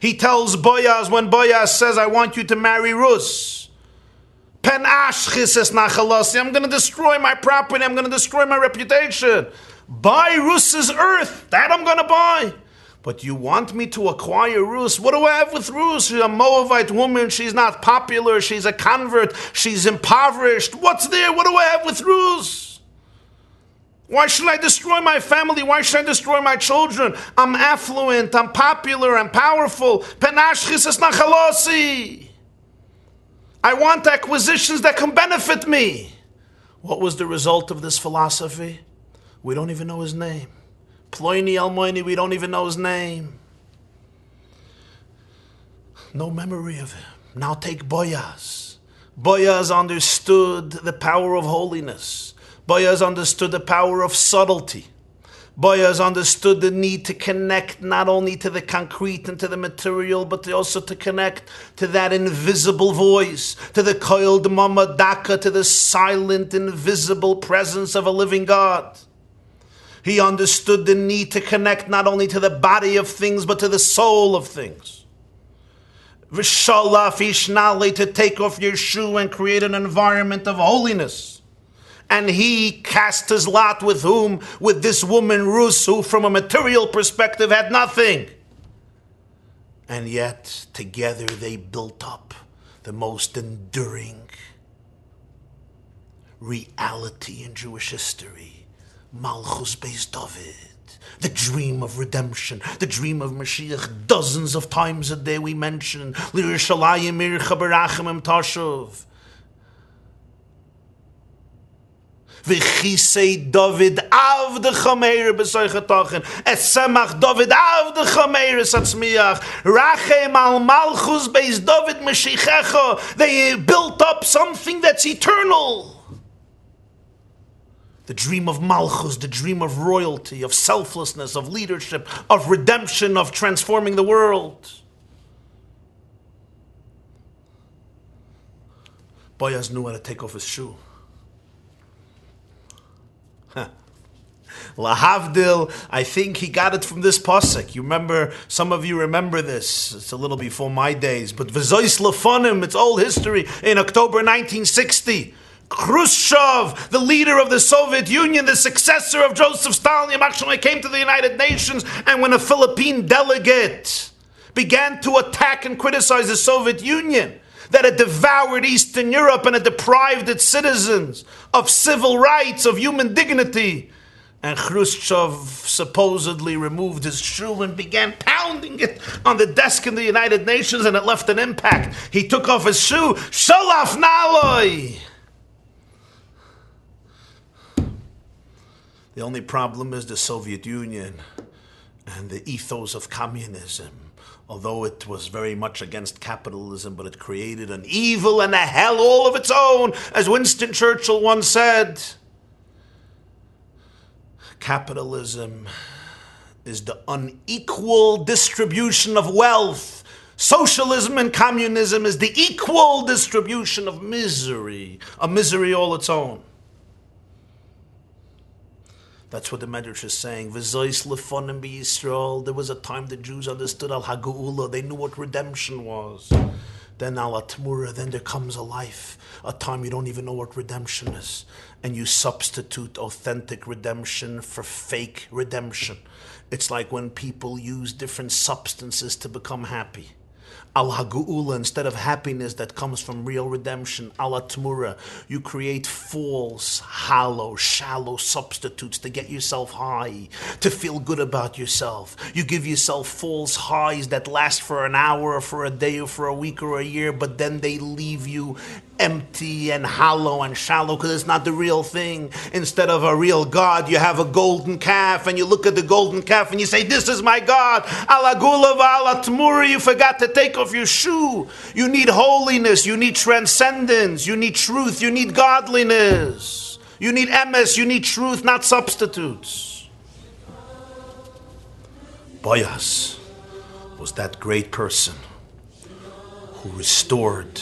He tells Boaz, when Boaz says, I want you to marry Ruth, Pen ashchis es nachalasi, I'm going to destroy my property, I'm going to destroy my reputation. Buy Ruth's earth, that I'm going to buy. But you want me to acquire Ruth? What do I have with Ruth? She's a Moabite woman. She's not popular. She's a convert. She's impoverished. What's there? What do I have with Ruth? Why should I destroy my family? Why should I destroy my children? I'm affluent. I'm popular. I'm powerful. Penashchis es nachalosi. I want acquisitions that can benefit me. What was the result of this philosophy? We don't even know his name. Ploini Almoini, we don't even know his name. No memory of him. Now take Boaz. Boaz understood the power of holiness. Boaz understood the power of subtlety. Boaz understood the need to connect not only to the concrete and to the material, but also to connect to that invisible voice, to the koil d'mama daka, to the silent, invisible presence of a living God. He understood the need to connect not only to the body of things, but to the soul of things. V'shalaf ishnali, to take off your shoe and create an environment of holiness. And he cast his lot with whom? With this woman Ruth, who from a material perspective had nothing. And yet, together they built up the most enduring reality in Jewish history. Malchus Beis David, the dream of redemption, the dream of Mashiach. Dozens of times a day we mention L'Yerushalayim Ircha Barachim Em Tashuv. V'chisei David Avdecha Meir B'Soicha Tochen Esemach David Avdecha Meir Satzmiach Rachem Al Malchus Beis David Mashichecha. They built up something that's eternal. The dream of Malchus, the dream of royalty, of selflessness, of leadership, of redemption, of transforming the world. Boaz knew how to take off his shoe. Lahavdil, I think he got it from this pasuk. You remember, some of you remember this. It's a little before my days. But V'zois Lefonim, it's old history. In October 1960, Khrushchev, the leader of the Soviet Union, the successor of Joseph Stalin, actually came to the United Nations, and when a Philippine delegate began to attack and criticize the Soviet Union, that it devoured Eastern Europe and it deprived its citizens of civil rights, of human dignity, and Khrushchev supposedly removed his shoe and began pounding it on the desk in the United Nations, and it left an impact. He took off his shoe. Sholaf naloi. The only problem is the Soviet Union and the ethos of communism. Although it was very much against capitalism, but it created an evil and a hell all of its own. As Winston Churchill once said, capitalism is the unequal distribution of wealth. Socialism and communism is the equal distribution of misery, a misery all its own. That's what the Medrash is saying. V'zois lefonim b'Yisrael. There was a time the Jews understood al hageula. They knew what redemption was. Then al atmura. Then there comes a life, a time you don't even know what redemption is, and you substitute authentic redemption for fake redemption. It's like when people use different substances to become happy. Al hageula, instead of happiness that comes from real redemption, al atmura, you create false, hollow, shallow substitutes to get yourself high, to feel good about yourself. You give yourself false highs that last for an hour or for a day or for a week or a year, but then they leave you empty and hollow and shallow because it's not the real thing. Instead of a real God, you have a golden calf, and you look at the golden calf and you say, this is my God. Al hagula v'al atmura, you forgot to take off your shoe. You need holiness, you need transcendence, you need truth, you need godliness, you need emes, you need truth, not substitutes. Boaz was that great person who restored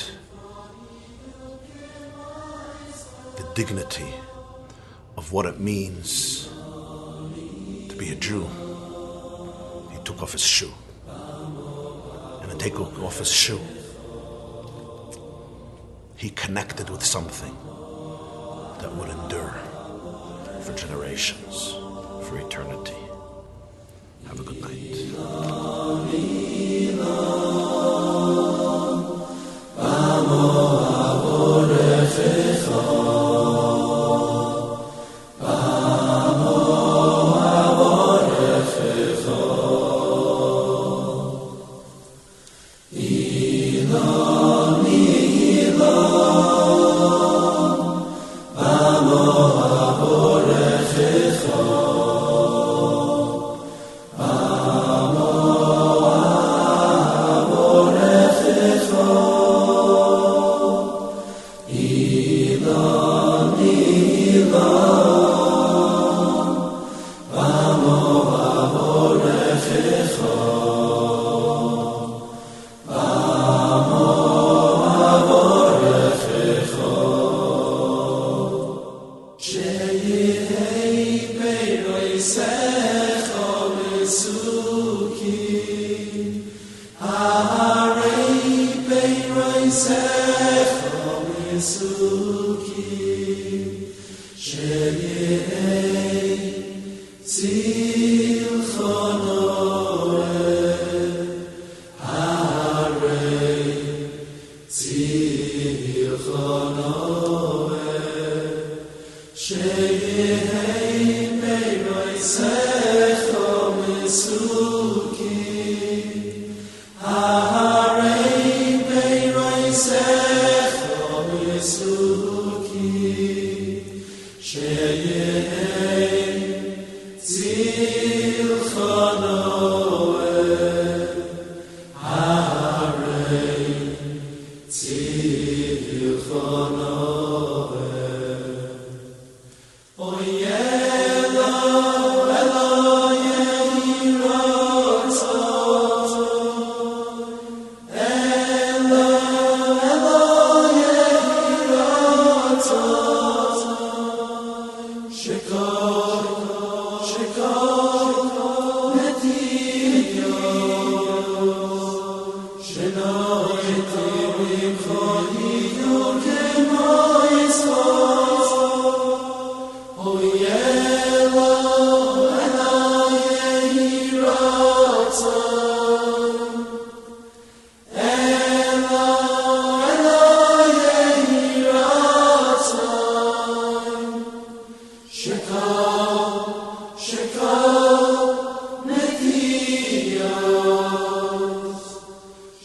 the dignity of what it means to be a Jew. He took off his shoe. take off his shoe. He connected with something that would endure for generations, for eternity. Have a good night.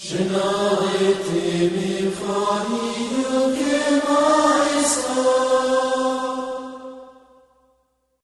Shena eti mi chari yukim